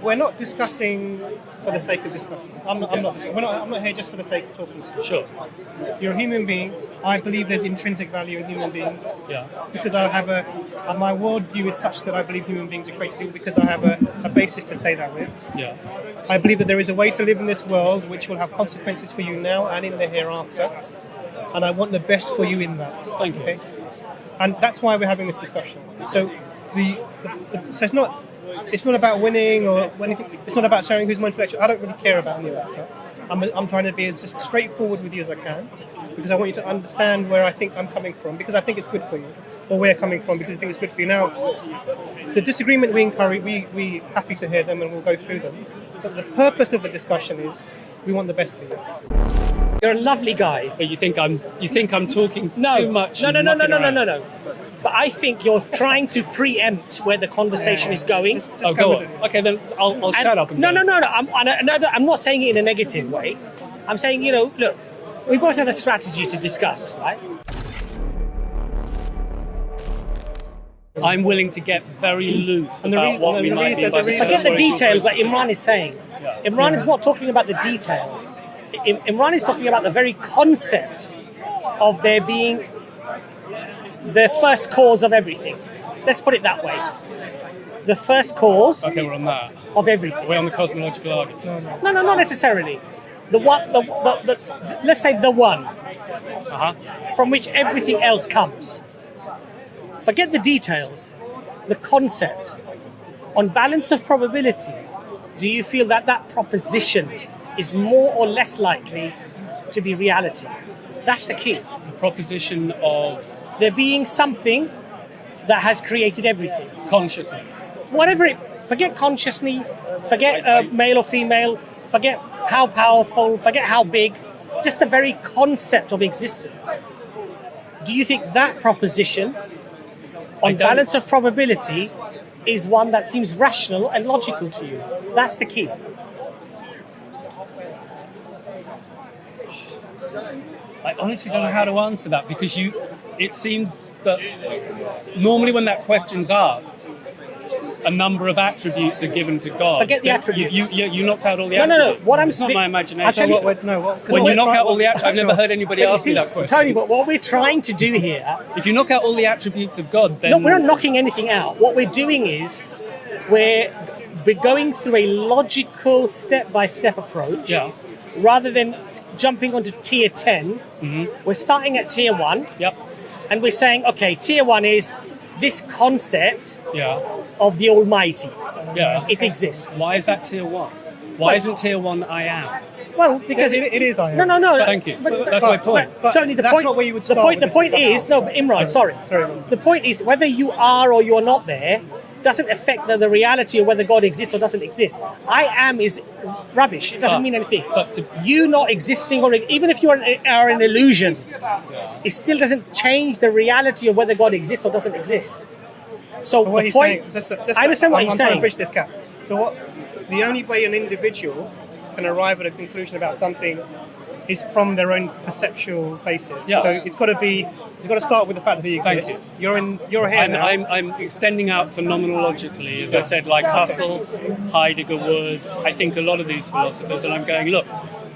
we're not discussing for the sake of discussing. I'm not here just for the sake of talking to you. Sure. You're a human being. I believe there's intrinsic value in human beings. Yeah. Because I have my worldview is such that I believe human beings are created equal because I have a basis to say that with. Yeah. I believe that there is a way to live in this world which will have consequences for you now and in the hereafter. And I want the best for you in that. Thank you. Okay? And that's why we're having this discussion. So so it's not about winning or anything. It's not about sharing who's more intellectual. I don't really care about any of that stuff. I'm trying to be as just straightforward with you as I can because I want you to understand where I think I'm coming from because I think it's good for you, or where I'm coming from because I think it's good for you. Now, the disagreement we encourage, we happy to hear them and we'll go through them. But the purpose of the discussion is we want the best for you. You're a lovely guy. But you think I'm talking too much? No. But I think you're trying to preempt where the conversation is going. Just Oh, go on. Okay, then I'll shut up. And No. go. I'm not saying it in a negative way. I'm saying, look, we both have a strategy to discuss, right? I'm willing to get very loose about what we might be about to Forget the celebrate. details like Imran is saying. Imran is not talking about the details. Imran is talking about the very concept of there being the first cause of everything. Let's put it that way. The first cause Okay, we're on that. of everything. We're on the cosmological argument. No, not necessarily. The one, let's say the one from which everything else comes. Forget the details, the concept. On balance of probability, do you feel that proposition is more or less likely to be reality? That's the key. The proposition of There being something that has created everything. consciousness. Forget consciously, forget male or female, forget how powerful, forget how big, just the very concept of existence. Do you think that proposition, on balance of probability, is one that seems rational and logical to you? That's the key. I honestly don't know how to answer that because it seemed that normally when that question's asked, a number of attributes are given to God. Forget the attributes. You knocked out all the No. attributes. It's not my I'll imagination. tell you. When you knock out all the attributes, I've never heard anybody ask me that question. Tony, but what we're trying to do here, If you knock out all the attributes of God, then... no, we're not knocking anything out. What we're doing is we're going through a logical step-by-step approach. Yeah. Rather than jumping onto tier 10, we're starting at tier 1. Yep. And we're saying, okay, tier 1 is this concept Yeah. of the Almighty. Yeah. It exists. Why is that tier 1? Why isn't tier 1 I am? Well, because it is I am. No. Thank you. That's my point. But Tony, the that's point, not where you would the start point, with the point this is, no, but Imran, sorry. The point is, whether you are or you're not there doesn't affect the reality of whether God exists or doesn't exist. I am is rubbish. It doesn't mean anything. But you not existing, or even if you are an illusion, it still doesn't change the reality of whether God exists or doesn't exist. So But what the he's point, saying, I understand what he's I'm trying to saying. bridge this gap. So the only way an individual can arrive at a conclusion about something is from their own perceptual basis. Yeah. So it's got to start with the fact that he exists. Thank you. You're here now. I'm extending out phenomenologically, as I said, like Husserl, Heidegger would. I think a lot of these philosophers, and I'm going, look,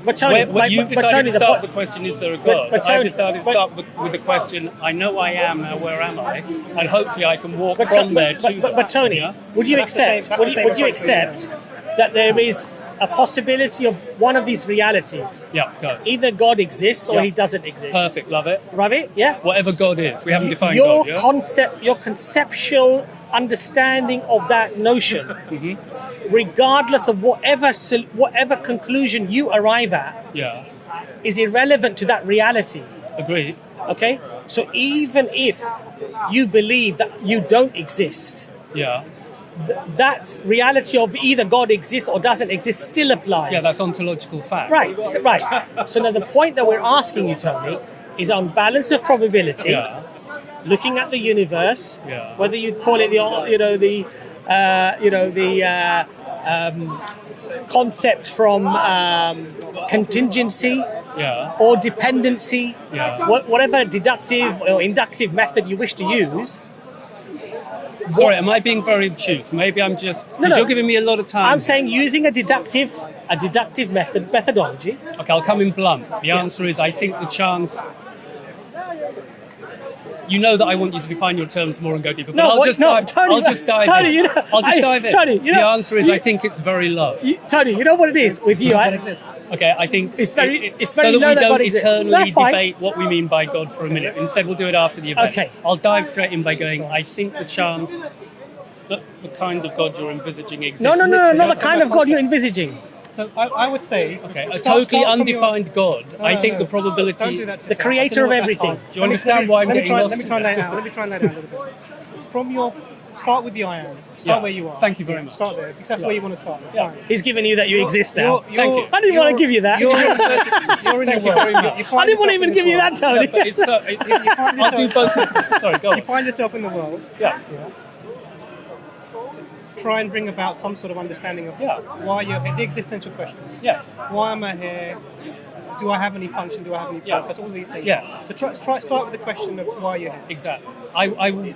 But Tony, you've decided to start the question, is there a God? but Tony, I've decided to start with the question, I know I am, now where am I? And hopefully I can walk from there to but Tony, yeah? would you That's the same- accept? that's the Would same you approach we accept that there is a possibility of one of these realities? Yeah, go. Either God exists or Yeah. he doesn't exist. Perfect, love it. Right? Yeah. Whatever God is, we haven't defined Your God, yeah? your conceptual understanding of that notion, regardless of whatever conclusion you arrive at, Yeah, is irrelevant to that reality. agreed. Okay. So even if you believe that you don't exist, Yeah, that reality of either God exists or doesn't exist still applies. yeah, that's ontological fact. Right. So now the point that we're asking you, Tony, is on balance of probability, Yeah, looking at the universe, Yeah. whether you call it the concept from contingency yeah, or dependency, Yeah. whatever deductive or inductive method you wish to use. Sorry, am I being very obtuse? Maybe I'm just... Because no. you're giving me a lot of time. I'm saying using a deductive methodology. Okay, I'll come in blunt. The answer is, I think the chance... You know that I want you to define your terms more and go deeper. But I'll just dive in. I'll just dive in. Tony, the answer is, I think it's very low. Tony, you know what it is with you? Okay, I think it's very so low that we that don't God exists. eternally That's fine. debate what we mean by God for a minute. Instead, we'll do it after the event. Okay. I'll dive straight in by going, I think the chance that the kind of God you're envisaging exists. No, not the kind of God you're envisaging. So I would say, okay, a totally undefined God. I think the probability, don't do that to the yourself. creator of everything. Do you understand why I'm getting lost? Let me try and lay it out. Let me try and lay it out a little bit. From your start with the I am. Start where you are. Thank you very much. Start there because that's where you want to start. Yeah. Fine. He's given you that you exist now. Thank you. I didn't want to give you that. You're in your world. I didn't want to even give you that, Tony. Yeah, but it's I'll do both. Sorry, go on. You find yourself in the world. Yeah. Try and bring about some sort of understanding of why you're here. The existential questions. Yes. Why am I here? Do I have any function? Do I have any purpose? All these things. Yes. So start with the question of why you're here. Exactly. I will.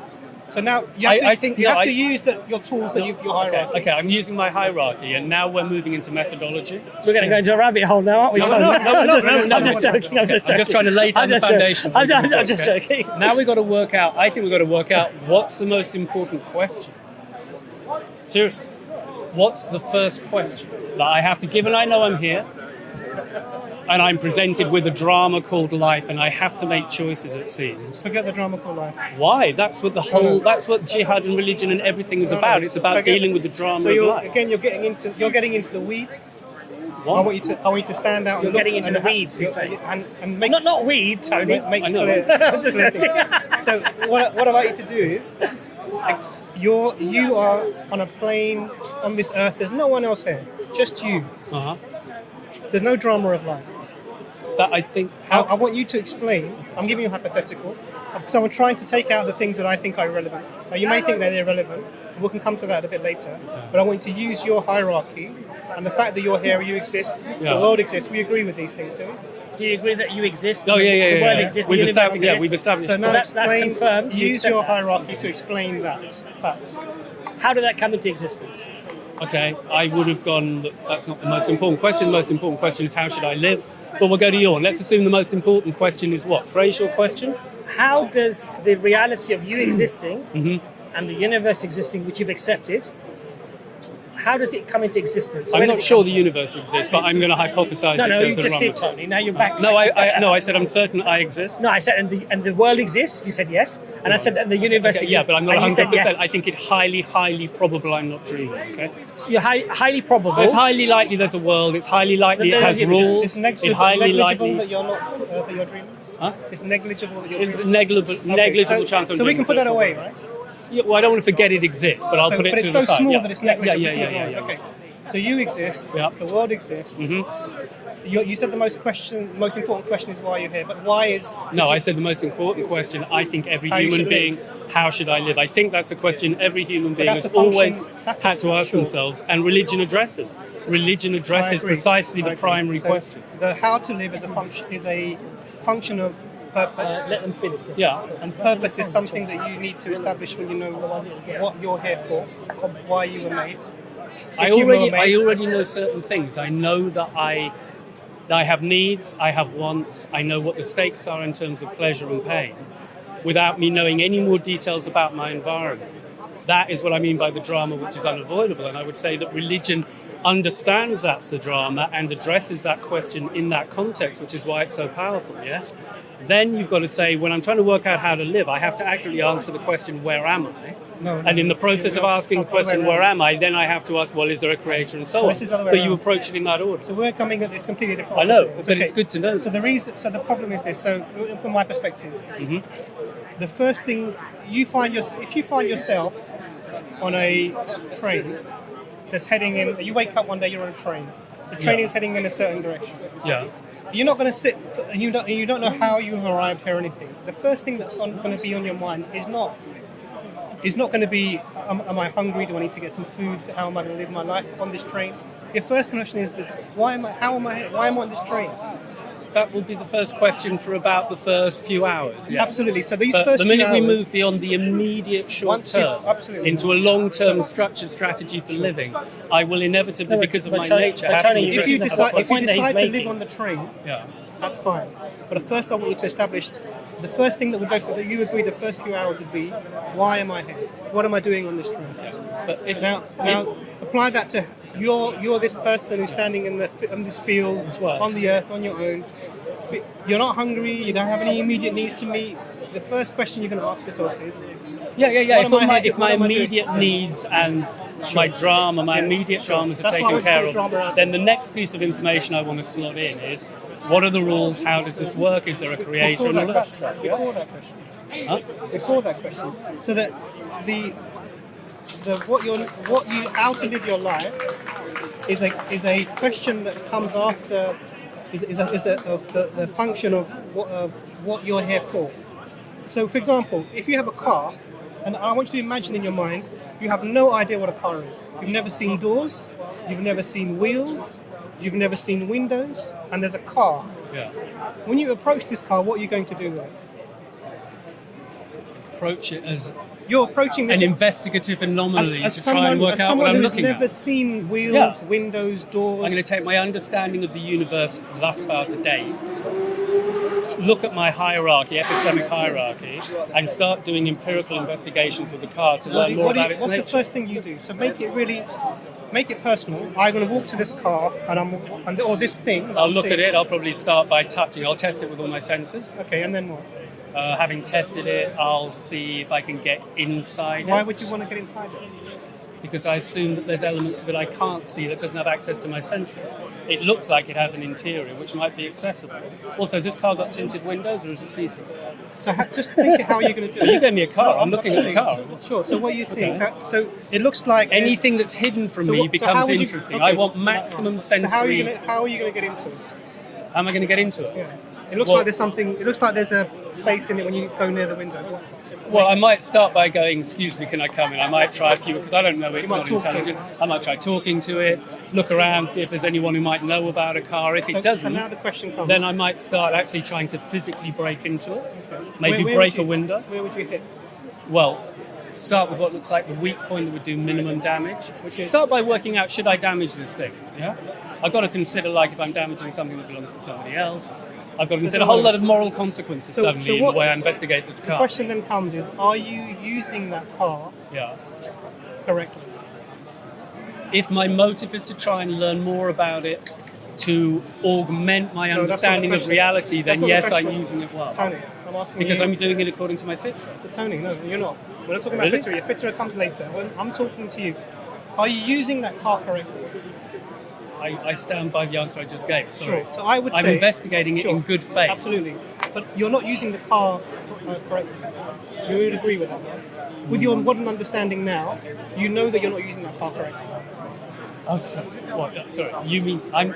So now you have to, I think you have to use your tools that your hierarchy. Okay, I'm using my hierarchy, and now we're moving into methodology. We're going to go into a rabbit hole now, aren't we? No, I'm just joking. I'm just trying to lay down the foundation. I'm just joking. Now we've got to work out. I think we've got to work out what's the most important question. Seriously, what's the first question that I have to give? And I know I'm here, and I'm presented with a drama called life, and I have to make choices. It seems. Forget the drama called life. Why? That's what that's what jihad and religion and everything is about. It's about dealing with the drama of life. Again, you're getting into the weeds. What? I want you to stand out. You're and getting look into the weeds, you say. And make Not weed, Tony. make I know. clear. I'm just joking. So what I'd like you to do is, you are on a plane on this earth. There's no one else here, just you. Uh-huh. There's no drama of life. That I think. I want you to explain. I'm giving you a hypothetical because I'm trying to take out the things that I think are irrelevant. Now you may think they're irrelevant. We can come to that a bit later. But I want you to use your hierarchy and the fact that you're here, you exist, the world exists. We agree with these things, don't we? Do you agree that you exist? Oh, The world exists. We've the universe established. Yeah, exists? we've established. So now that's explain. confirmed. You Use accept your that. hierarchy to explain that fact. How did that come into existence? Okay, I would have gone. That's not the most important question. The most important question is how should I live? But we'll go to your one. Let's assume the most important question is what? Phrase your question. How does the reality of you existing and the universe existing, which you've accepted, how does it come into existence? I'm not sure the universe exists, but I'm going to hypothesize. No, it you goes just around. did, Tony. Now you're back. No, I said I'm certain I exist. No, I said and the world exists. You said yes, and I said that the universe Okay, exists. yeah, but I'm not and you said 100%. yes. I think it's highly probable I'm not dreaming. Okay, So you're highly probable. it's highly likely there's a world. It's highly likely it has It's rules. It's negligible, highly negligible likely. that you're not that you're dreaming. Huh? It's negligible that you're It's a dreaming. negligible chance. I'm So we dreaming, can put that it's away, all right? Yeah, well, I don't want to forget it exists, but I'll put it but to it's the so side. small Yeah. that it's Yeah, negligible. yeah. Okay. So you exist. Yeah. The world exists. You said the most important question is why you're here, but why is? No, I said the most important question. I think every How you human should being, how should I live? I think that's a question every human being that's has a function- always that's had to ask sure. themselves, and religion addresses. Religion I addresses agree. precisely I the agree. primary So question. The how to live is a function of purpose. Let them finish. Yeah. And purpose is something that you need to establish when you know what you're here for, why you were made. I If you were already made- know certain things. I know that I have needs, I have wants, I know what the stakes are in terms of pleasure and pain, without me knowing any more details about my environment. That is what I mean by the drama which is unavoidable, and I would say that religion understands that's the drama and addresses that question in that context, which is why it's so powerful, yes? Then you've got to say, when I'm trying to work out how to live, I have to accurately answer the question, where am I? No, And in the process of asking the question, where am I, then I have to ask, well, is there a creator and so on. this is the other way But you around. approach it in that order. So we're coming at this completely different. I know, way. but it's good to know. So the problem is this. So from my perspective, the first thing if you find yourself on a train that's heading in, you wake up one day, you're on a train. The train is heading in a certain direction. Yeah. You're not going to sit, and you don't know how you've arrived here or anything. The first thing that's going to be on your mind is not going to be, am I hungry? Do I need to get some food? How am I going to live my life on this train? Your first question is, why am I on this train? that will be the first question for about the first few hours. Yes. Absolutely. So these But first the minute few we hours, move beyond the immediate short Once you- term absolutely. into a long-term structured strategy for living, I will inevitably, because of but my Tony- nature, so have Tony, to you if you This is decide, the if you point that he's decide to live making. on the train, Yeah. that's fine. But first, I want you to establish the first thing that would go through. That you agree, the first few hours would be, why am I here? What am I doing on this train? But if Now, apply that to you're this person who's standing in this field As well. on the earth on your own. You're not hungry. You don't have any immediate needs to meet. The first question you're going to ask yourself is, Yeah. What am I here- If my what am I doing? immediate needs and my drama, my Yes, immediate sure. dramas are That's why I taken was care putting drama of, around then the next piece of information I want to slot in is, what are the rules? How does this work? Is there a creator? before And all that of that question, stuff. Yeah? Huh? before that question, so that the how to live your life is a question that comes after the function of what you're here for. So, for example, if you have a car, and I want you to imagine in your mind, you have no idea what a car is. You've never seen doors, you've never seen wheels, you've never seen windows, and there's a car. Yeah. When you approach this car, what are you going to do with it? Approach it as You're approaching this an investigative anomaly as to try and work out what I'm who's looking never at. seen wheels, Yeah. windows, doors. I'm going to take my understanding of the universe thus far to date, look at my hierarchy, epistemic hierarchy, and start doing empirical investigations of the car to learn more about its What's the nature. first thing you do? So make it personal. I'm going to walk to this car or this thing. that I'll I'm look at seeing. it, I'll probably start by touching, I'll test it with all my senses. Okay, and then what? Having tested it, I'll see if I can get inside Why it, would you want to get inside it? because I assume that there's elements of it I can't see that doesn't have access to my senses. It looks like it has an interior, which might be accessible. Also, has this car got tinted windows or is it see-through? So just think of how you're going to do it. You gave me a car, I'm looking at the car. Absolutely. Sure. So what are you seeing? Okay. So it looks like there's- Anything that's hidden from So me what- so becomes how would you- interesting. okay. I want maximum So how are you sensory. going to get into it? How am I going to get into it? Yeah. It looks Well- like there's something. It looks like there's a space in it when you go near the window. Well, I might start by going, excuse me, can I come in? I might try a few, because I don't know it's might not talk to intelligent. I might try talking to it, look around, see if there's anyone who might know about a car. If So it doesn't, now the question comes. then I might start actually trying to physically break into it. Maybe Where break would you- a window. Where would you hit? Well, start with what looks like the weak point that would do minimum damage. Which is- Start by working out, should I damage this thing? Yeah, I've got to consider, like, if I'm damaging something that belongs to somebody else, I've got to consider a whole lot of moral consequences So suddenly in what- the way I investigate this The car. question then comes is, are you using that car Yeah. correctly? If my motive is to try and learn more about it, to augment my No, that's not the understanding of question. reality, That's then not the yes, I'm question. using it well. Tony, I'm asking Because you. I'm doing it according to my fitrah. So Tony, no, you're not. We're not talking about Really? Fitrah. Your Fitrah comes later. When I'm talking to you, are you using that car correctly? I stand by the answer I just gave. Sorry. Sure. So I would I'm say investigating it sure, in good faith. Absolutely, but you're not using the car correctly. You would agree with that, right? With your modern understanding now, you know that you're not using that car correctly. Oh, sorry. What? Sorry. You mean I'm?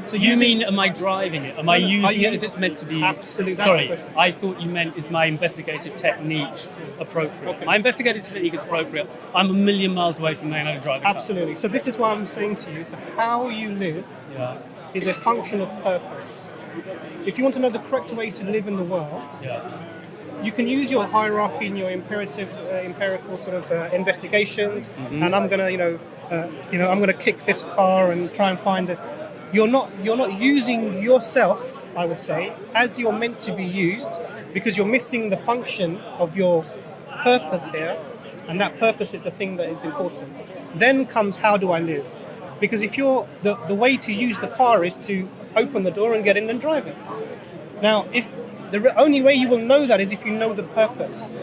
So You using- mean, am I driving it? Am I No, no, using are you- it as it's meant to be? Absolutely, that's the Sorry, question. I thought you meant, is my investigative technique appropriate? Okay. My investigative technique is appropriate. I'm a million miles away from knowing how to drive a car. Absolutely. So this is why I'm saying to you that how you live Yeah. is a function of purpose. If you want to know the correct way to live in the world, Yeah. you can use your hierarchy and your empirical sort of investigations. Mm-hmm. And I'm gonna, I'm gonna kick this car and try and find it. You're not using yourself, I would say, as you're meant to be used, because you're missing the function of your purpose here, and that purpose is the thing that is important. Then comes, how do I live? Because if you're the way to use the car is to open the door and get in and drive it. Now, if only way you will know that is if you know the purpose.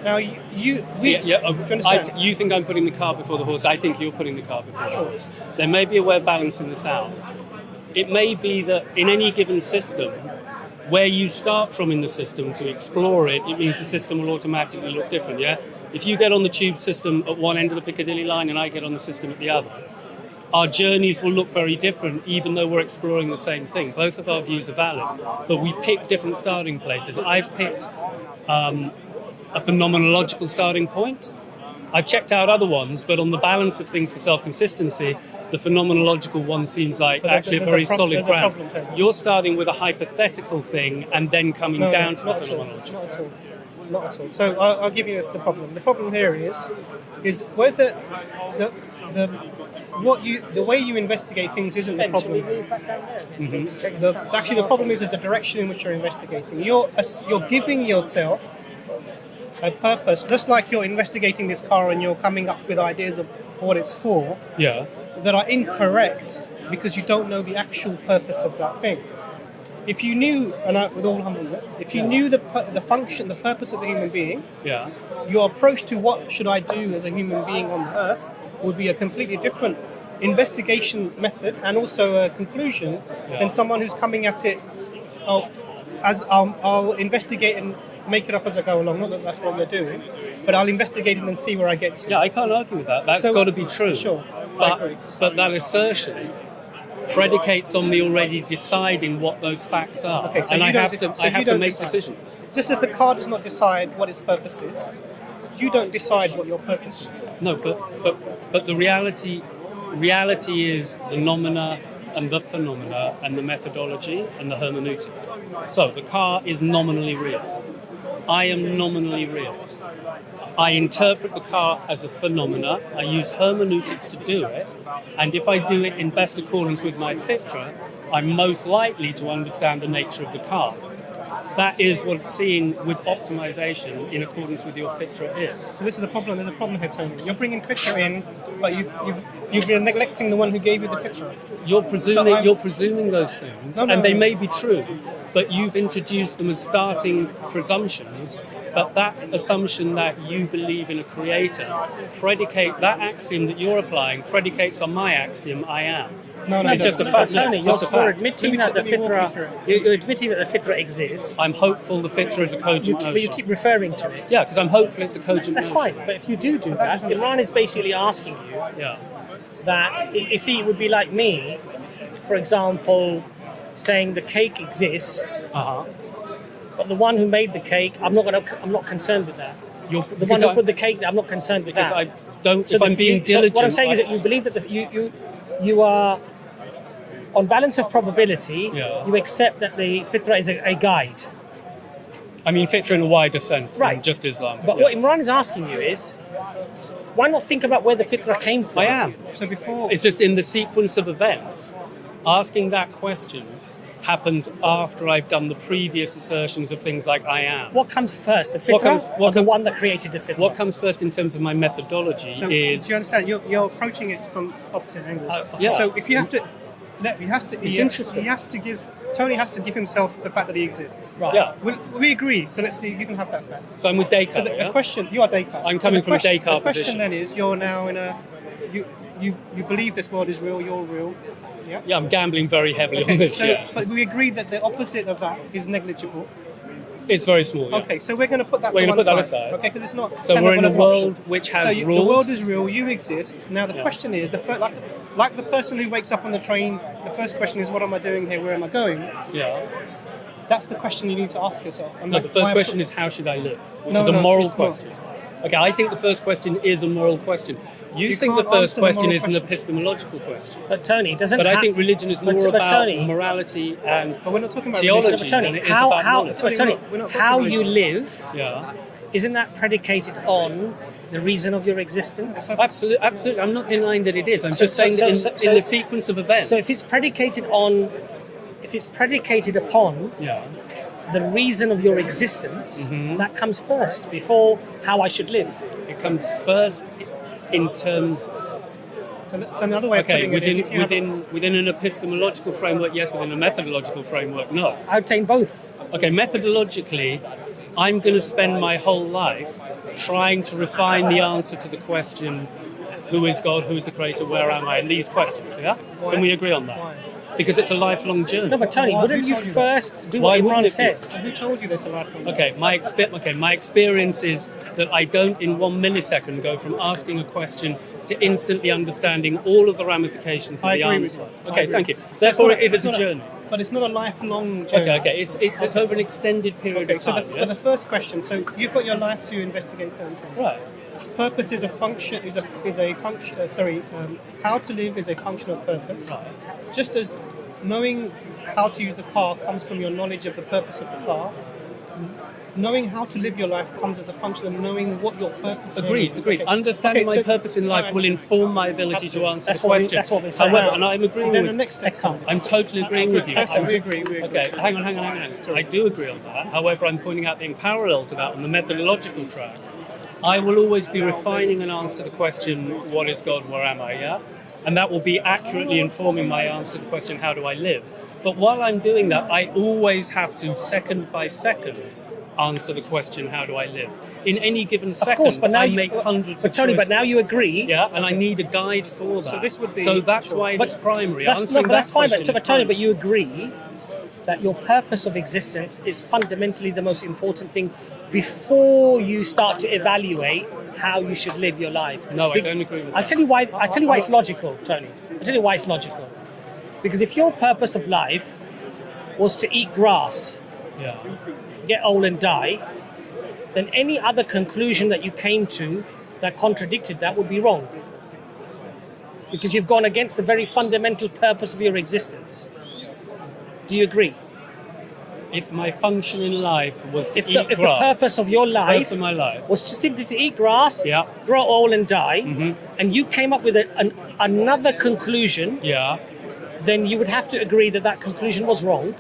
Now, you Do you understand? You think I'm putting the cart before the horse. I think you're putting the cart before the horse. There may be a way of balancing this out. It may be that in any given system, where you start from in the system to explore it, it means the system will automatically look different, yeah? If you get on the tube system at one end of the Piccadilly line and I get on the system at the other, our journeys will look very different, even though we're exploring the same thing. Both of our views are valid, but we pick different starting places. I've picked a phenomenological starting point. I've checked out other ones, but on the balance of things for self-consistency, The phenomenological one seems like But actually a there's very a solid there's a ground. problem, Tony. You're starting with a hypothetical thing and then coming down to the not at all. phenomenological. Not at all. Not at all. So I'll give you the problem. The problem here is whether the way you investigate things isn't the problem. Actually, the problem is the direction in which you're investigating. You're giving yourself a purpose, just like you're investigating this car and you're coming up with ideas of what it's for. Yeah. That are incorrect because you don't know the actual purpose of that thing. If you knew, with all humbleness, if you knew the function, the purpose of the human being, Yeah. your approach to what should I do as a human being on the earth would be a completely different investigation method and also a conclusion than someone who's coming at it, I'll investigate and make it up as I go along. Not that that's what we're doing, but I'll investigate it and see where I get to. Yeah, I can't argue with that. That's got to be true. Sure, I agree. But that assertion predicates on me already deciding what those facts are, Okay, so and you I don't have de- to so you make don't decide. decisions. Just as the car does not decide what its purpose is, you don't decide what your purpose is. No, but the reality is the nomina and the phenomena and the methodology and the hermeneutics. So the car is nominally real. I am nominally real. I interpret the car as a phenomena. I use hermeneutics to do it, and if I do it in best accordance with my Fitrah, I'm most likely to understand the nature of the car. That is what seeing with optimization in accordance with your Fitrah is. So this is the problem. There's a problem here, Tony. You're bringing Fitrah in, but you've been neglecting the one who gave you the Fitrah. You're presuming those things, No, and they no. may be true, but you've introduced them as starting presumptions. But that assumption that you believe in a creator, that axiom that you're applying predicates on my axiom, I am. No, It's just a fact. Tony, It's just a you're fact. admitting that the Let me walk you through Fitrah. it. You're admitting that the Fitrah exists. I'm hopeful the Fitrah is a cogent But you notion. keep referring to it. Yeah, because I'm hopeful it's a cogent That's notion. fine. But if you do that, Iran is basically asking you Yeah. that, you see, it would be like me, for example, saying the cake exists, Uh-huh. but the one who made the cake, I'm not concerned with that. The one who put the cake, I'm not concerned with because that. I don't. If I'm being so diligent, what I'm saying is that you believe that you are, on balance of probability, Yeah. you accept that the Fitrah is a guide. I mean, Fitrah in a wider sense, Right. than just Islam. But yeah. what Imran is asking you is, why not think about where the Fitrah came from? I am. So before It's just in the sequence of events. Asking that question happens after I've done the previous assertions of things like I am. What comes first, the What Fitrah comes- or the one that created the Fitrah? What comes first in terms of my methodology So, is... do you understand? You're approaching it from opposite angles. yeah. So if you have to, It's interesting. Tony has to give himself the fact that he exists. Right. Yeah. We agree. So you can have that fact. So I'm with Descartes, So the yeah? question, you are Descartes. I'm So coming the from a question- Descartes The question position. then is, you're now in a, you believe this world is real. You're real. Yeah. Yeah, I'm gambling very heavily on Okay. this, So, yeah. but we agree that the opposite of that is negligible. It's very small, yeah. Okay. So we're going to put that We're to gonna one put that side. aside. Okay, because it's not. So we're in a tenable as an world option. which has So rules. the world is real. You exist. Now the Yeah. question is, like the person who wakes up on the train, the first question is, what am I doing here? Where am I going? Yeah. That's the question you need to ask yourself. And No, like, the first why- question is how should I live? Which No, is a no, moral it's not. question. Okay, I think the first question is a moral question. You think the can't first answer the question moral is an question. epistemological question. But Tony, doesn't But I ha- think religion is more but about Tony, morality and But we're not talking about theology religion. but Tony, than it is how about knowledge. but Tony, We're not talking how about you religion. live, Yeah, isn't that predicated on the reason of your existence? absolutely, absolutely. I'm not denying that it is. I'm So- just saying that so- in the sequence of events. So if it's predicated upon yeah, the reason of your existence, Mm-hmm. that comes first before how I should live. it comes first in terms. So another way of Okay, putting it is, if you have within an epistemological framework, yes. Within a methodological framework, no. I would say in both. Okay, methodologically, I'm going to spend my whole life trying to refine the answer to the question, who is God, who is the creator, where am I, and these questions, yeah? Can we agree on that? Why? Because it's a lifelong journey. No, but Tony, Why- wouldn't who you told you that? first do Why what wouldn't Imran it said? Who told you this a lot? Okay, my experience is that I don't in 1 millisecond go from asking a question to instantly understanding all of the ramifications of I the agree with answer. you. I Okay, agree. thank you. So it's Therefore, not it is a it's not journey. But it's not a lifelong journey. Okay, it's over an extended period Okay, of so time, for yes? the first question, so you've got your life to investigate certain things. Right. purpose is a function. How to live is a function of purpose. Just as knowing how to use a car comes from your knowledge of the purpose of the car, knowing how to live your life comes as a function of knowing what your purpose is. Agreed. Okay. Understanding my so- purpose in life will inform my ability to answer the question. That's what we're saying. However, and I'm agreeing Then the with next step comes. I'm totally agreeing with you. Excellent, we agree. Okay, hang on. I do agree on that. However, I'm pointing out that in parallel to that, on the methodological track, I will always be refining an answer to the question, what is God, where am I, yeah? And that will be accurately informing my answer to the question, how do I live? But while I'm doing that, I always have to, second by second, answer the question, how do I live? In any given second, Of course, but now I make hundreds But of Tony, choices. but now you agree. Yeah, and I need a guide for that. So this would be- So that's sure. why it's primary. That's, Answering but that's that fine. question But is Tony, primary. but you agree that your purpose of existence is fundamentally the most important thing before you start to evaluate how you should live your life. No, I don't agree with I'll that. tell you why. I'll tell you why it's logical, Tony. I'll tell you why it's logical. Because if your purpose of life was to eat grass, Yeah. get old and die, then any other conclusion that you came to that contradicted that would be wrong. Because you've gone against the very fundamental purpose of your existence. Do you agree? If my function in life was to If eat the grass, purpose of your life purpose of my life, was to simply to eat grass, Yeah. grow old and die, Mm-hmm. and you came up with another conclusion, yeah, then you would have to agree that that conclusion was wrong,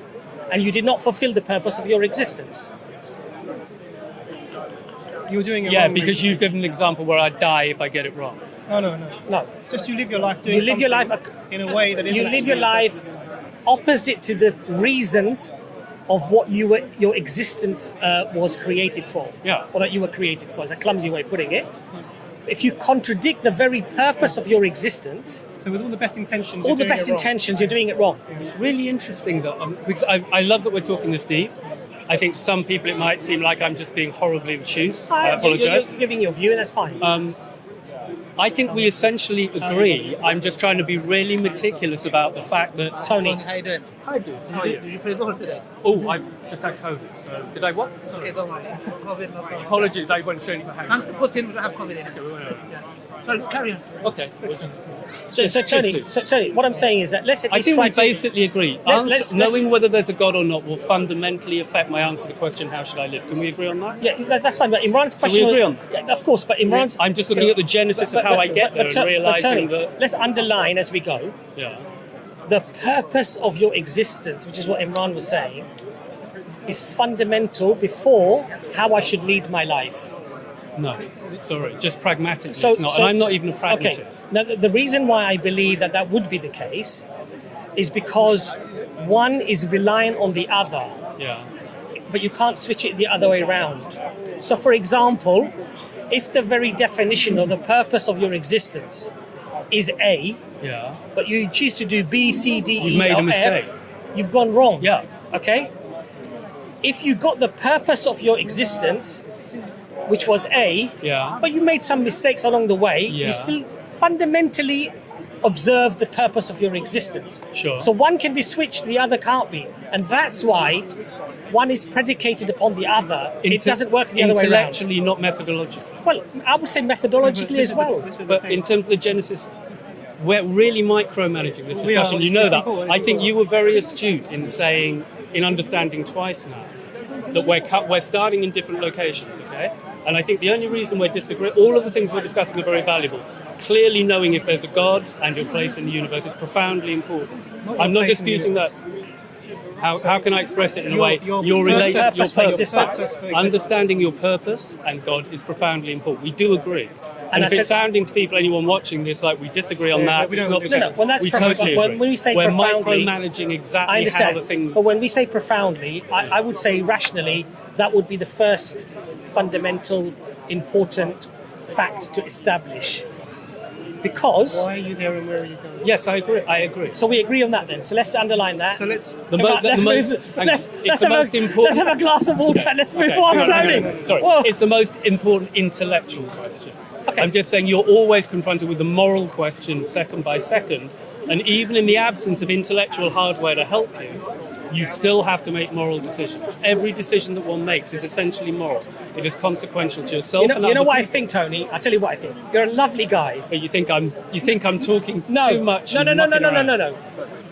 and you did not fulfill the purpose of your existence. You're doing it yeah, wrong. because you've given an example where I die if I get it wrong. No. No, Just you live your life doing you live your life. something in a way that You isn't live your actually- life opposite to the reasons of what your existence was created for. Yeah. Or that you were created for. It's a clumsy way of putting it. If you contradict the very purpose of your existence, So with all the best intentions, all you're the doing best it wrong. intentions, you're doing it wrong. It's really interesting that because I love that we're talking this deep. I think some people it might seem like I'm just being horribly obtuse. I apologise. You're giving your view, and that's fine. I think we essentially agree. I'm just trying to be really meticulous about the fact that Tony, How you doing? I do. How are you? Did you play Dhuhr today? Oh, I've just had COVID. So did I what? Okay, don't worry. COVID, no problem. Apologies, I went straight into Thanks hands. to Putin, we don't have COVID anymore. Yeah. Sorry, carry on. Okay. so Tony, what I'm saying is that let's at I least think try we to. basically agree. Let's- Knowing whether there's a God or not will fundamentally affect my answer to the question, how should I live? Can we agree on that? Yeah, that's fine. But Imran's question. agree on Yeah, of course, but Imran's. I'm just looking at the genesis of how I get there and realising Tony, that... let's underline as we go. Yeah. The purpose of your existence, which is what Imran was saying, is fundamental before how I should lead my life. No, sorry, just pragmatically So- it's not. so- And I'm not even a Okay. pragmatist. Now, the reason why I believe that that would be the case is because one is reliant on the other, Yeah. but you can't switch it the other way around. So, for example, if the very definition or the purpose of your existence is A, Yeah. but you choose to do B, C, D, You've E, made a or mistake. F, you've gone wrong. Yeah. Okay? If you got the purpose of your existence, which was A, Yeah. but you made some mistakes along the way, Yeah. you still fundamentally observe the purpose of your existence. Sure. So one can be switched, the other can't be. And that's why one is predicated upon the other. It doesn't work the other way around. Intellectually, not methodologically. Well, I would say methodologically as well. But in terms of the genesis, we're really micromanaging this discussion. You know It's that. important. I think you were very astute in saying, in understanding twice now, that we're starting in different locations, okay? And I think the only reason we're disagreeing, all of the things we're discussing are very valuable. Clearly knowing if there's a God and your place in the universe is profoundly important. I'm not place in the disputing that. How can I express it in a way? Your Your relation, your purpose for purpose. existence. Understanding your purpose and God is profoundly important. We do agree. And I if it's said- sounding to people, anyone watching this, like we disagree on that, we it's don't not the agree. case. No, well, that's we perfect, totally but agree. when we say we're profoundly- micromanaging I exactly how understand. the thing. But when we say profoundly, I would say rationally, that would be the first fundamental, important fact to establish. Because, Why are you there and where are you going? Yes, I agree. I agree. so we agree on that then. So let's underline that. So let's. The mo- Right, the let's most- move- hang on. let's It's the most important. let's have a glass of water. Let's move Okay, on, hang Tony. hang on. Sorry, Whoa. it's the most important intellectual question. Okay. I'm just saying you're always confronted with the moral question second by second, and even in the absence of intellectual hardware to help you, you still have to make moral decisions. Every decision that one makes is essentially moral. It is consequential to yourself. You know what I think, Tony? I'll tell you what I think. You're a lovely guy. But you think I'm talking too much? No.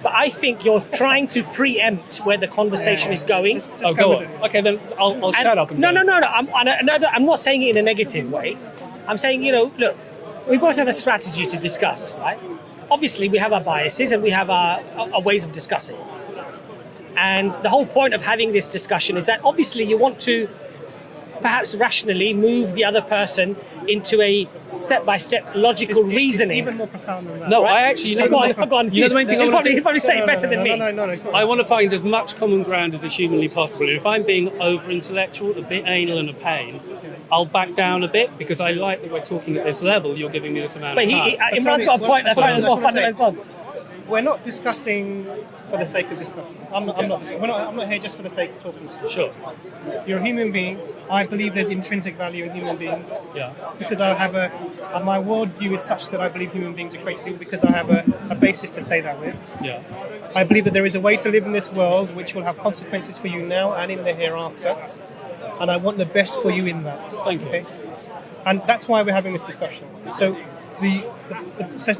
But I think you're trying to preempt where the conversation is going. Oh, go on. Okay, then I'll shut up. And No. go. I'm not saying it in a negative way. I'm saying, look, we both have a strategy to discuss, right? Obviously, we have our biases and we have our ways of discussing. And the whole point of having this discussion is that obviously you want to perhaps rationally move the other person into a step-by-step logical reasoning. It's even more profound than that. No, Right? I actually. So go on. You know the main thing I want to do? He'll probably say it better than me. No, it's not. I want to find as much common ground as is humanly possible. And if I'm being over-intellectual, a bit anal and a pain, I'll back down a bit because I like that we're talking at this level. You're giving me this amount But of time. Imran's got a point. That's That's more what I'm saying. fundamental. We're not discussing for the sake of discussing. I'm not here just for the sake of talking to you. Sure. You're a human being. I believe there's intrinsic value in human beings Yeah. because I have my worldview is such that I believe human beings are created equal because I have a basis to say that with. Yeah. I believe that there is a way to live in this world which will have consequences for you now and in the hereafter, and I want the best for you in that. Thank you. Okay? And that's why we're having this discussion. So so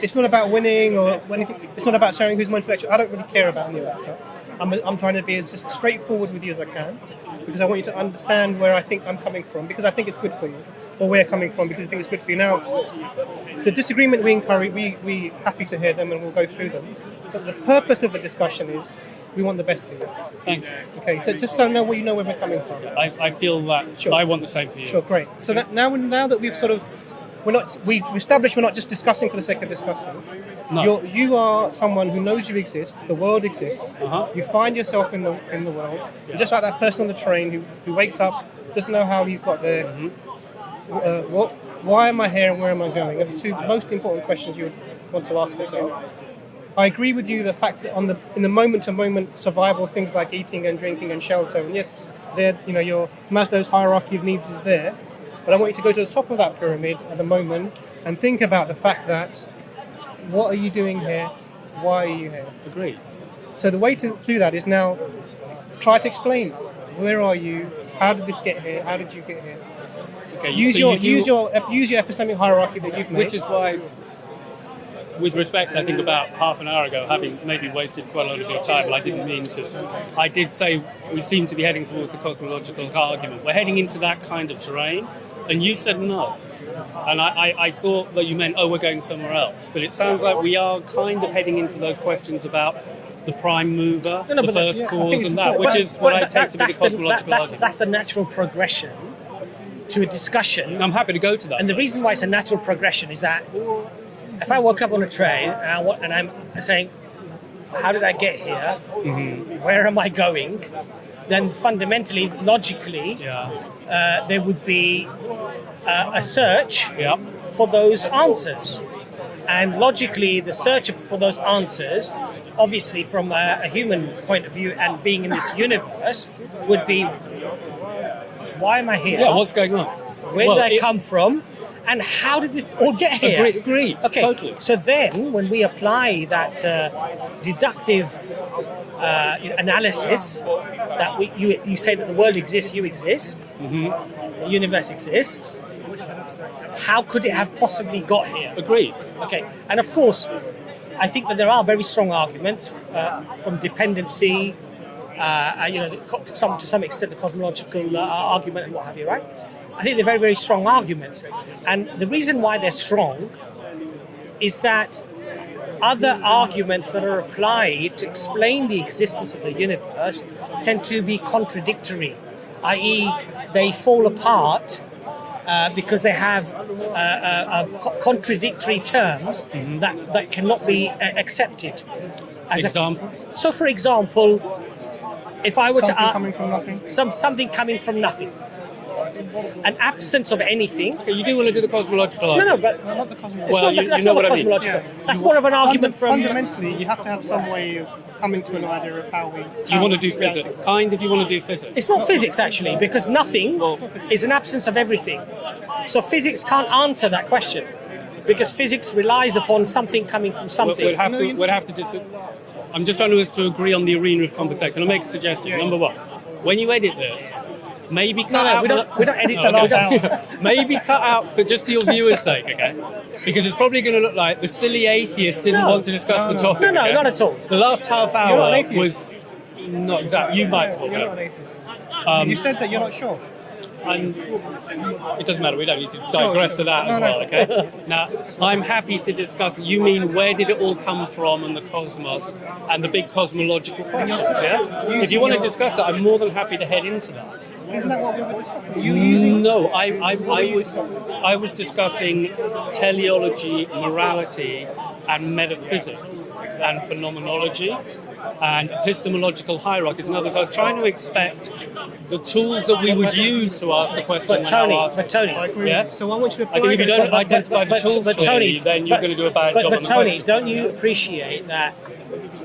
it's not about winning or anything. It's not about sharing who's more intellectual. I don't really care about any of that stuff. I'm trying to be as just straightforward with you as I can because I want you to understand where I think I'm coming from because I think it's good for you, or where I'm coming from because I think it's good for you. Now, the disagreement we encourage, we happy to hear them and we'll go through them. But the purpose of the discussion is we want the best for you. Thank you. Okay, so just so you know where we're coming from. I feel that Sure. I want the same for you. Sure, great. So that now that we've sort of we established we're not just discussing for the sake of discussing. No. You are someone who knows you exist. The world exists. Uh-huh. You find yourself in the world. Yeah. You're just like that person on the train who wakes up, doesn't know how he's got there. Why am I here and where am I going? Are the two most important questions you would want to ask yourself. I agree with you. The fact that in the moment-to-moment survival, things like eating and drinking and shelter, and yes, your Maslow's hierarchy of needs is there. But I want you to go to the top of that pyramid at the moment and think about the fact that what are you doing here? Why are you here? Agreed. So the way to do that is now try to explain where are you? How did this get here? How did you get here? Okay. Use so your you do- use your epistemic hierarchy that you've made. Which is why, with respect, I think about half an hour ago, having maybe wasted quite a lot of your time, but I didn't mean to. I did say we seem to be heading towards the cosmological argument. We're heading into that kind of terrain, and you said no. And I thought that you meant, we're going somewhere else. But it sounds like we are kind of heading into those questions about the prime mover, the first cause, and that, which is what I take to be the cosmological argument. That's the natural progression to a discussion. I'm happy to go to that. And the reason why it's a natural progression is that if I woke up on a train and I'm saying, how did I get here? Mm-hmm. Where am I going? Then fundamentally, logically, there would be a search for those answers. And logically, the search for those answers, obviously from a human point of view and being in this universe, would be, why am I here? Yeah, what's going on? Where did I come from? And how did this all get here? Agree. Okay, Totally. So then when we apply that deductive analysis, that you say that the world exists, you exist, the universe exists, how could it have possibly got here? Agreed. Okay, and of course, I think that there are very strong arguments from dependency, to some extent the cosmological argument and what have you, right? I think they're very, very strong arguments. And the reason why they're strong is that other arguments that are applied to explain the existence of the universe tend to be contradictory, i.e. they fall apart because they have contradictory terms that cannot be accepted. Example? So, for example, if I were something coming from nothing. something coming from nothing, an absence of anything. Okay, you do want to do the cosmological argument? No, but Not the cosmological. that's not cosmological. That's more of an argument from. Fundamentally, you have to have some way of coming to an idea of how we. You want to do physics? You want to do physics? It's not physics actually, because nothing is an absence of everything. So physics can't answer that question, because physics relies upon something coming from something. We'd have to I'm just trying to agree on the arena of conversation. Can I make a suggestion? Number one, when you edit this, maybe cut out. We don't edit the last hour. Maybe cut out just for your viewers' sake, okay? Because it's probably going to look like the silly atheist didn't want to discuss the topic. No, okay? not at all. The last half You're not hour an atheist. was not exactly. You might. You're not an atheist. You said that you're not sure. And it doesn't matter, we don't need to digress to that as well, okay? Now, I'm happy to discuss, you mean where did it all come from and the cosmos and the big cosmological questions, yes? If you want to discuss that, I'm more than happy to head into that. Isn't that what we were discussing? Are you using... No, I was discussing teleology, morality, and metaphysics, and phenomenology, and epistemological hierarchies and others. I was trying to expect the tools that we would use to ask the question. But Tony, yes? So I want you to I think if you don't identify the tools clearly, then you're going to do a bad job on But the Tony, question. don't you appreciate that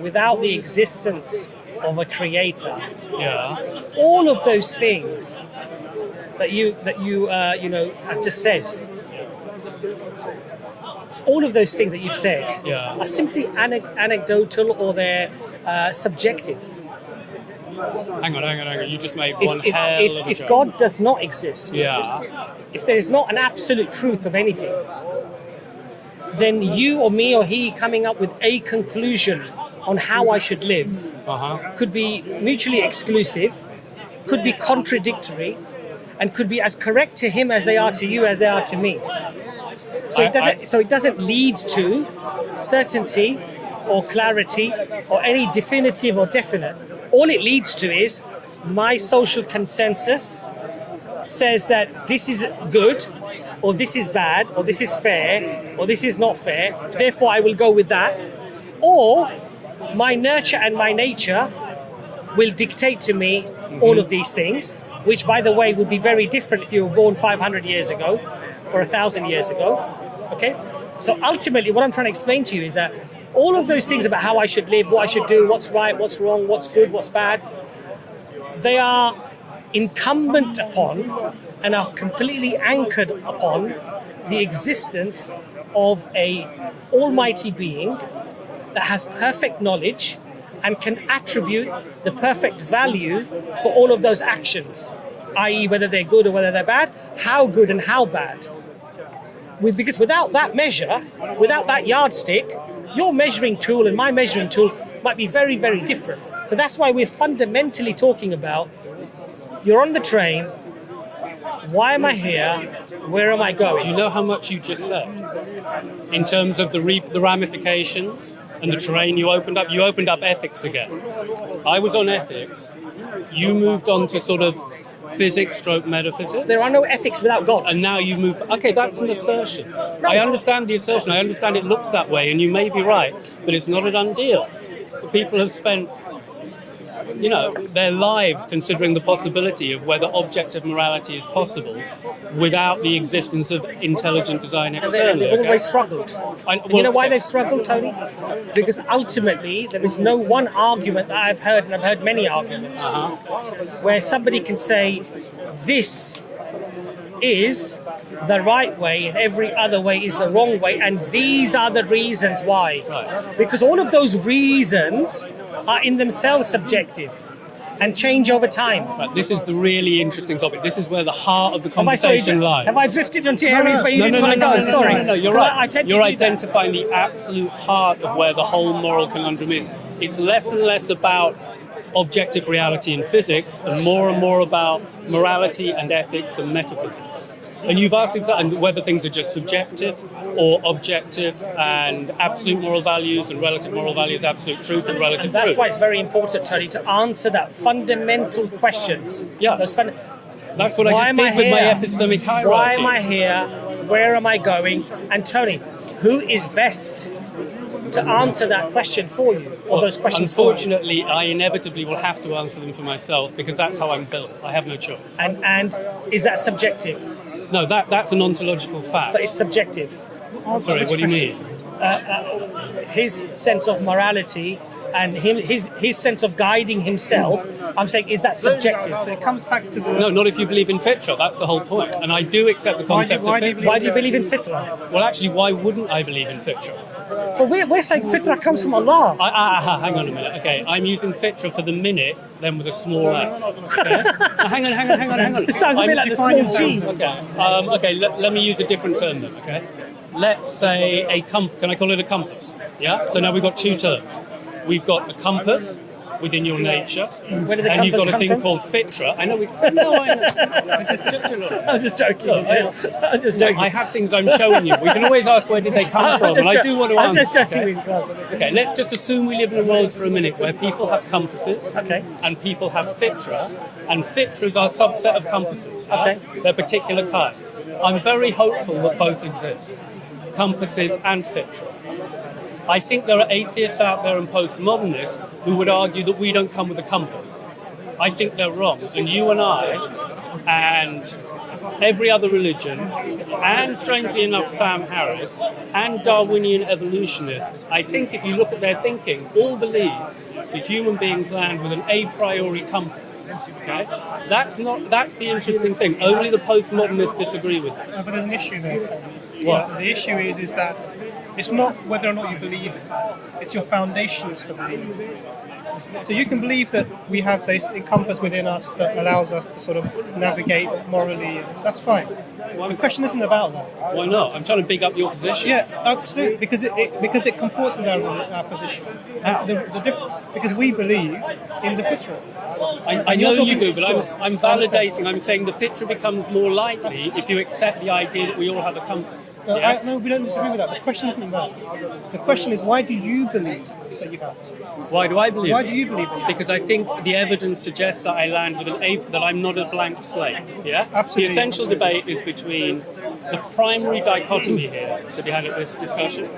without the existence of a creator, Yeah. all of those things that you have just said, all of those things that you've said Yeah. are simply anecdotal or they're subjective. Hang on. You just made one hell of a If joke. God does not exist, Yeah. if there is not an absolute truth of anything, then you or me or he coming up with a conclusion on how I should live could be mutually exclusive, could be contradictory, and could be as correct to him as they are to you as they are to me. So it doesn't lead to certainty or clarity or any definitive or definite. All it leads to is my social consensus says that this is good, or this is bad, or this is fair, or this is not fair, therefore I will go with that. Or my nurture and my nature will dictate to me all of these things, which, by the way, would be very different if you were born 500 years ago or 1,000 years ago. Okay? So ultimately, what I'm trying to explain to you is that all of those things about how I should live, what I should do, what's right, what's wrong, what's good, what's bad, they are incumbent upon and are completely anchored upon the existence of a almighty being that has perfect knowledge and can attribute the perfect value for all of those actions, i.e. whether they're good or whether they're bad, how good and how bad. Because without that measure, without that yardstick, your measuring tool and my measuring tool might be very, very different. So that's why we're fundamentally talking about, you're on the train, why am I here, where am I going? Do you know how much you just said? In terms of the ramifications and the terrain you opened up? You opened up ethics again. I was on ethics. You moved on to sort of physics stroke metaphysics. There are no ethics without God. And now you move... Okay, that's an assertion. I understand the assertion. I understand it looks that way, and you may be right, but it's not a done deal. People have spent, their lives considering the possibility of whether objective morality is possible without the existence of intelligent design externally. They've always struggled. You know why they've struggled, Tony? Because ultimately there is no one argument that I've heard, and I've heard many arguments, where somebody can say, this is the right way and every other way is the wrong way, and these are the reasons why. Right. Because all of those reasons are in themselves subjective and change over time. Right, this is the really interesting topic. This is where the heart of the conversation lies. Have I drifted onto areas where you didn't want to go? Sorry. No, you're right. You're identifying the absolute heart of where the whole moral conundrum is. It's less and less about objective reality and physics and more about morality and ethics and metaphysics. And you've asked exactly whether things are just subjective or objective, and absolute moral values and relative moral values, absolute truth and relative truth. That's why it's very important, Tony, to answer that fundamental questions. Yeah. That's what I just did with my epistemic hierarchy. Why am I here? Where am I going? And Tony, who is best to answer that question for you, or those questions Unfortunately, I inevitably will have to answer them for myself because that's how I'm built. I have no choice. And is that subjective? No, that's an ontological fact. But it's subjective. Sorry, what do you mean? His sense of morality and his sense of guiding himself, I'm saying, is that subjective? So it comes back to the... No, not if you believe in Fitrah. That's the whole point. And I do accept the concept why of do you Fitrah. Why do you believe in Fitrah? Well, actually, why wouldn't I believe in Fitrah? But we're saying Fitrah comes from Allah. Hang on a minute. Okay, I'm using Fitrah for the minute, then with a small f. Okay? Hang on. It sounds a bit like the small G. Okay, let me use a different term then, okay? Let's say a compass. Can I call it a compass? Yeah? So now we've got two terms. We've got a compass within your nature, Where did the and you've compass got a come thing from? called Fitrah. I know we... No, I know. Just a little. I'm just joking. I'm just joking. I have things I'm showing you. We can always ask where did they come from, and I do want to answer. I'm just joking okay? with class. Okay, let's just assume we live in a world for a minute where people have compasses and people have Fitrah, and Fitrahs are a subset of compasses. Okay. They're particular kinds. I'm very hopeful that both exist, compasses and Fitrah. I think there are atheists out there and postmodernists who would argue that we don't come with a compass. I think they're wrong. And you and I, and every other religion, and strangely enough Sam Harris, and Darwinian evolutionists, I think if you look at their thinking, all believe that human beings land with an a priori compass. Okay? That's the interesting thing. Only the postmodernists disagree with this. But there's an issue there, Tony. What? The issue is that it's not whether or not you believe it, it's your foundations for believing it. So you can believe that we have this compass within us that allows us to sort of navigate morally. That's fine. The question isn't about that. Why not? I'm trying to big up your position. Yeah, absolutely, because it comports with our position. How? Because we believe in the Fitrah. I know you do, but I'm validating. I'm saying the Fitrah becomes more likely if you accept the idea that we all have a compass. Yes? No, we don't disagree with that. The question isn't that. The question is, why do you believe that you have? Why do I believe Why it? do you believe it? Because I think the evidence suggests that I land with that I'm not a blank slate. Yeah? Absolutely. The essential debate is between the primary dichotomy here to be had at this discussion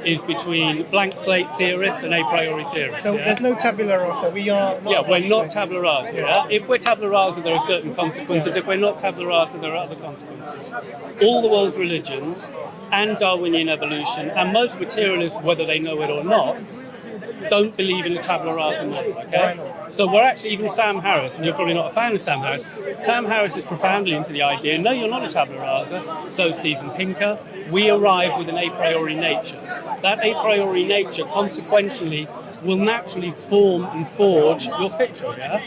is between blank slate theorists and a priori theorists. So yeah? there's no tabula rasa. We are not. We're not tabula rasa. Yeah? If we're tabula rasa, there are certain consequences. If we're not tabula rasa, there are other consequences. All the world's religions and Darwinian evolution and most materialists, whether they know it or not, don't believe in a tabula rasa model, okay? So we're actually, even Sam Harris, and you're probably not a fan of Sam Harris, Sam Harris is profoundly into the idea, no, you're not a tabula rasa, so Steven Pinker, we arrive with an a priori nature. That a priori nature, consequentially, will naturally form and forge your Fitrah, yeah?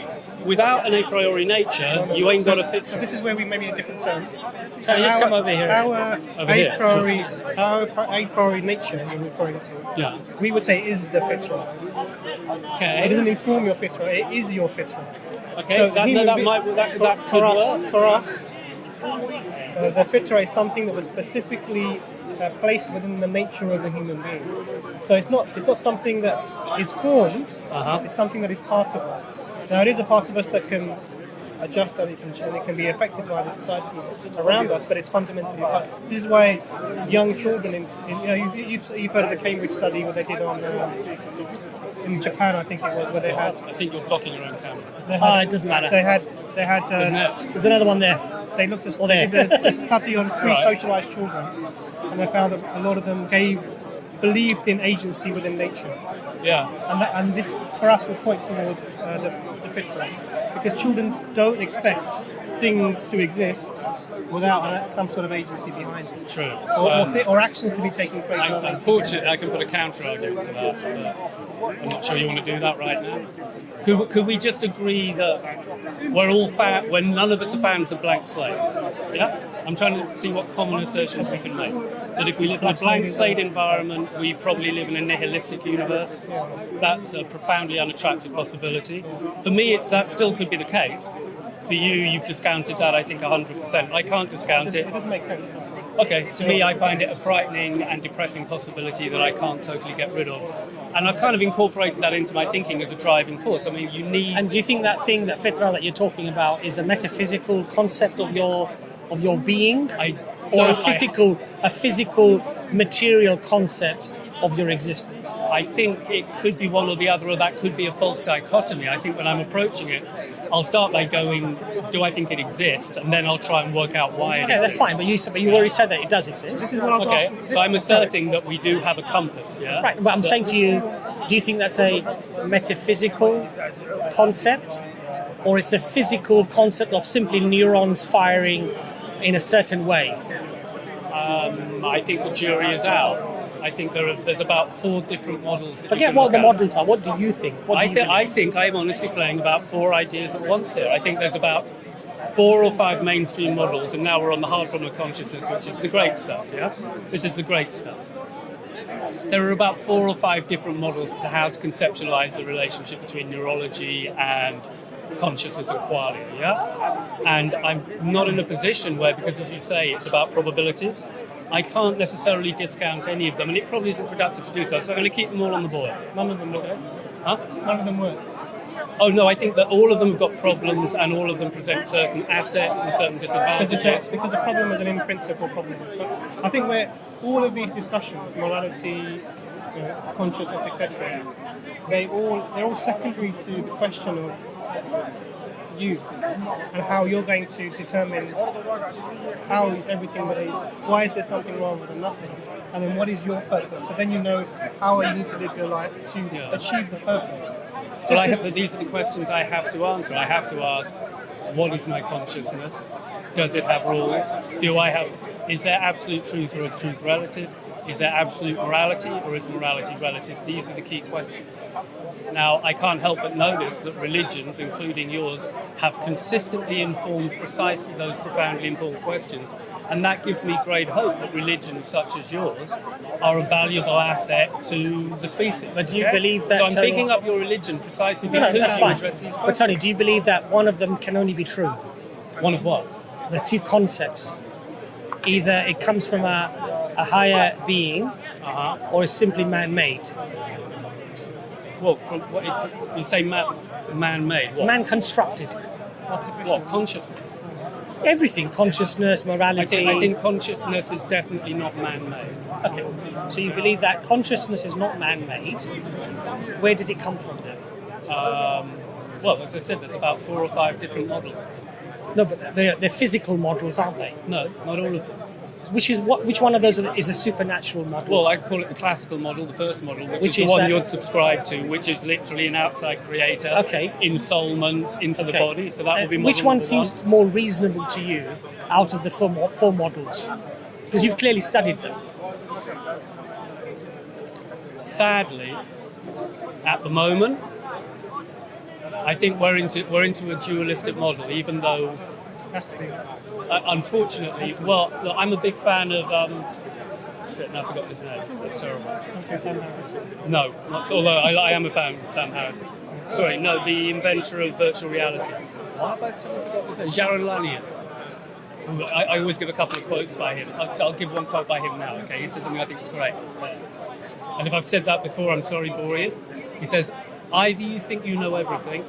Without an a priori nature, you ain't got a Fitrah. So this is where we may be in different terms. So just come over here. Our Over here, a priori nature, you're referring to, Yeah. we would say is the Fitrah. It Okay. doesn't inform your Fitrah, it is your Fitrah. Okay. So That could work. For us, the Fitrah is something that was specifically placed within the nature of a human being. So it's not something that is formed. It's something that is part of us. Now it is a part of us that can adjust and it can be affected by the society around us, but it's fundamentally a part. This is why young children, you've heard of the Cambridge study where they did on in Japan, I think it was, where they had. I think you're blocking your own camera. It doesn't matter. They had. There's another one there. They looked at there. they did a study on pre-socialized children, and they found that a lot of them believed in agency within nature. Yeah. And this, for us, will point towards the Fitrah, because children don't expect things to exist without some sort of agency behind it, True. or actions to be taking place. Unfortunately, I can put a counter argument to that. But I'm not sure you want to do that right now. Could we just agree that when none of us are fans of blank slate? Yeah. I'm trying to see what common assertions we can make. That if we live in a blank slate environment, we probably live in a nihilistic universe. That's a profoundly unattractive possibility. For me, that still could be the case. For you, you've discounted that, I think, 100%. I can't discount it. It doesn't make sense. Okay, to me, I find it a frightening and depressing possibility that I can't totally get rid of. And I've kind of incorporated that into my thinking as a driving force. I mean, you need... And do you think that thing, that Fitrah that you're talking about, is a metaphysical concept of your being? Or a physical material concept of your existence? I think it could be one or the other, or that could be a false dichotomy. I think when I'm approaching it, I'll start by going, do I think it exists? And then I'll try and work out why it Okay, that's exists. fine, but you already said that it does exist. This is what I was Okay, asking. so I'm asserting that we do have a compass, yeah? Right, but I'm saying to you, do you think that's a metaphysical concept, or it's a physical concept of simply neurons firing in a certain way? I think the jury is out. I think there's about 4 different models. That Forget you can what look the at. models are. What do you think? What do you I believe? think I'm honestly playing about 4 ideas at once here. I think there's about 4 or 5 mainstream models, and now we're on the hard problem of consciousness, which is the great stuff, yeah? This is the great stuff. There are about 4 or 5 different models to how to conceptualize the relationship between neurology and consciousness and qualia, yeah? And I'm not in a position where, because as you say, it's about probabilities, I can't necessarily discount any of them, and it probably isn't productive to do so, so I'm going to keep them all on the board. None of them work. Huh? None of them work. Oh no, I think that all of them have got problems, and all of them present certain assets and certain disadvantages. Because the problem is an in-principle problem. But I think where all of these discussions, morality, consciousness, etc., they're all secondary to the question of you and how you're going to determine how everything that is. Why is there something wrong with nothing? And then what is your purpose? So then you know how you need to live your life to achieve the purpose. But these are the questions I have to answer. I have to ask, what is my consciousness? Does it have rules? Is there absolute truth, or is truth relative? Is there absolute morality, or is morality relative? These are the key questions. Now, I can't help but notice that religions, including yours, have consistently informed precisely those profoundly important questions. And that gives me great hope that religions such as yours are a valuable asset to the species. But do you believe that... So I'm picking up your religion precisely because that's you fine. address these But questions. Tony, do you believe that one of them can only be true? One of what? The 2 concepts. Either it comes from a higher being, or is simply man-made. Well, from what you say, man-made. What? Man-constructed. What? Consciousness. Everything, consciousness, morality. I think consciousness is definitely not man-made. Okay, so you believe that consciousness is not man-made. Where does it come from then? Well, as I said, there's about 4 or 5 different models. No, but they're physical models, aren't they? No, not all of them. Which one of those is a supernatural model? Well, I call it the classical model, the first model, which Which is is the one that- you're subscribed to, which is literally an outside creator, Okay. ensoulment into the Okay. body. So that would be model which one number seems more reasonable to you out of the 4 models? Because you've clearly studied them. Sadly, at the moment, I think we're into a dualistic model, even though, Has to be. unfortunately, well, look, I'm a big fan of. Shit, no, I forgot his name. That's terrible. No, not, although I am a fan of Sam Harris. Sorry, no, the inventor of virtual reality. Why have I suddenly forgotten his name? Jaron Lanier. I always give a couple of quotes by him. I'll give one quote by him now, okay? He says something I think is great. And if I've said that before, I'm sorry, boring. He says, either you think you know everything,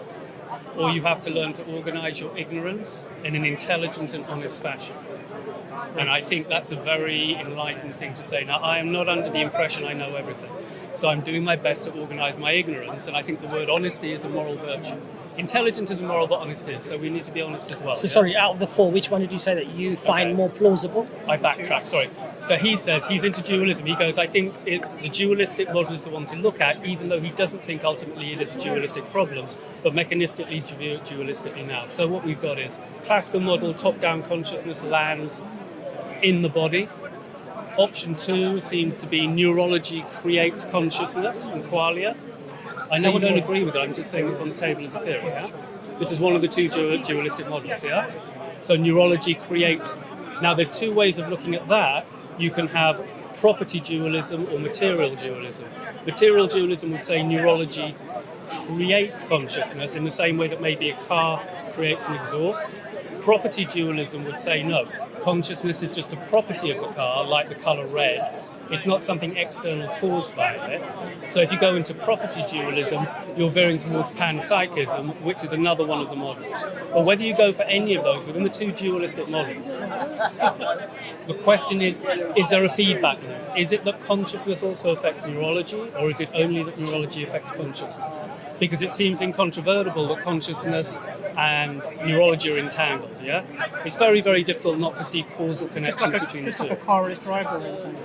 or you have to learn to organize your ignorance in an intelligent and honest fashion. And I think that's a very enlightened thing to say. Now, I am not under the impression I know everything. So I'm doing my best to organize my ignorance, and I think the word honesty is a moral virtue. Intelligence is immoral, but honest is, so we need to be honest as well. So sorry, out of the 4, which one did you say that you find more plausible? I backtrack, sorry. So he says, he's into dualism. He goes, I think it's the dualistic model is the one to look at, even though he doesn't think ultimately it is a dualistic problem, but mechanistically to view it dualistically now. So what we've got is classical model, top-down consciousness lands in the body. Option 2 seems to be neurology creates consciousness and qualia. I know you don't agree with it, I'm just saying it's on the table as a theory, yeah? This is one of the 2 dualistic models, yeah? So neurology creates... Now, there's 2 ways of looking at that. You can have property dualism or material dualism. Material dualism would say neurology creates consciousness in the same way that maybe a car creates an exhaust. Property dualism would say no, consciousness is just a property of the car, like the colour red, It's not something external caused by it. So if you go into property dualism, you're veering towards panpsychism, which is another one of the models. But whether you go for any of those within the two dualistic models, the question is there a feedback loop? Is it that consciousness also affects neurology, or is it only that neurology affects consciousness? Because it seems incontrovertible that consciousness and neurology are entangled, yeah? It's very, very difficult not to see causal connections between the two. Just like a car race driver or something.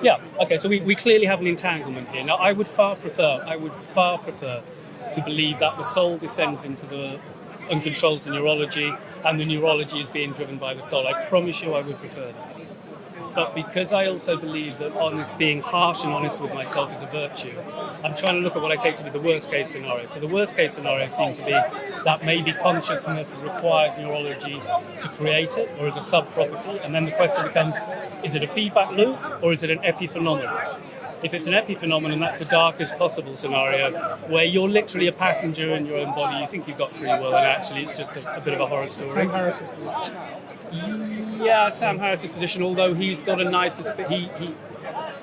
Yeah, okay, so we clearly have an entanglement here. Now, I would far prefer to believe that the soul descends into and controls the neurology, and the neurology is being driven by the soul. I promise you I would prefer that. But because I also believe that being harsh and honest with myself is a virtue, I'm trying to look at what I take to be the worst case scenario. So the worst case scenario seems to be that maybe consciousness requires neurology to create it, or as a sub-property, and then the question becomes, is it a feedback loop or is it an epiphenomenon? If it's an epiphenomenon, that's the darkest possible scenario, where you're literally a passenger in your own body, you think you've got free will, and actually it's just a bit of a horror story. Sam Harris's Yeah, Sam Harris's position, although he's got a nice... He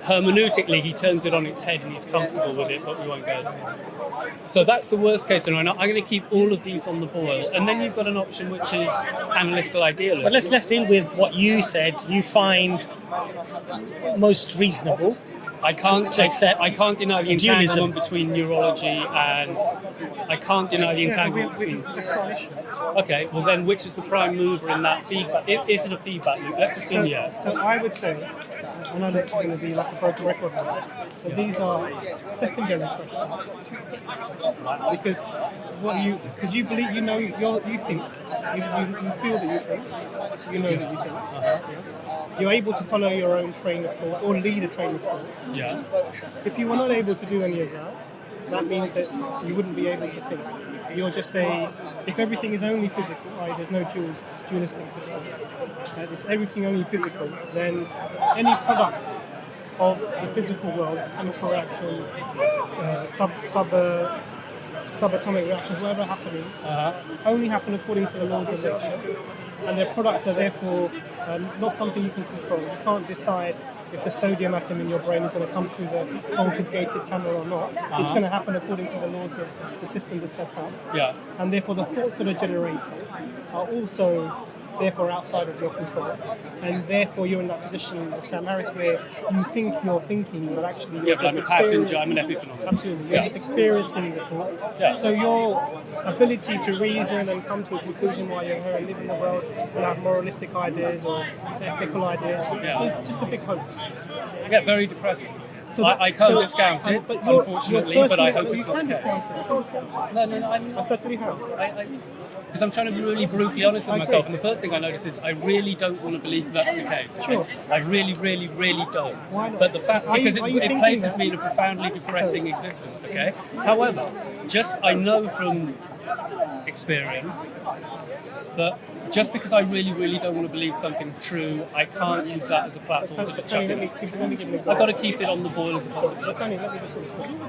hermeneutically, he turns it on its head and he's comfortable with it, but we won't go there. So that's the worst case scenario. I'm going to keep all of these on the boil. And then you've got an option which is analytical idealism. But let's deal with what you said you find most reasonable. I can't deny the dualism. entanglement between neurology and... I can't deny the entanglement between... Okay, well then which is the prime mover in that feedback? Is it a feedback loop? Let's assume yes. So I would say, I know this is going to be like a broken record now, but these are secondary questions. Because you believe, you know, you think, you feel that you think, you know that you think. You're able to follow your own train of thought or lead a train of thought. Yeah. If you were not able to do any of that, that means that you wouldn't be able to think. You're just if everything is only physical, right, there's no dualistic system, it's everything only physical, then any product of the physical world, chemical reactions, subatomic reactions, whatever happening, only happen according to the laws of nature. And their products are therefore not something you can control. You can't decide if the sodium atom in your brain is going to come through the conjugated tunnel or not. It's going to happen according to the laws of the system that's set up. Yeah. And therefore the thoughts that are generated are also therefore outside of your control. And therefore you're in that position of Sam Harris where you think you're thinking, but actually you're but I'm a passenger, I'm an epiphenomenon. Absolutely. You're just experiencing the thoughts. Yeah. So your ability to reason and come to a conclusion while you're here and live in the world and have moralistic ideas or ethical ideas is just a big hoax. Yeah, very depressing. So I can't discount it, unfortunately, but I hope it's not the case. Discount it. You can discount it. No, I'm not. That's really how. Because I'm trying to be really brutally honest with myself, and the first thing I notice is I really don't want to believe that's the case. Okay? Sure. I really, really, really don't. Why not? But the fact, because Are you it thinking places that? me in a profoundly depressing existence. Okay. However, I know from experience that just because I really, really don't want to believe something's true, I can't use that as a platform to just chuck it. Let me give an example. I've got to keep it on the boil as a possibility. Let me just put this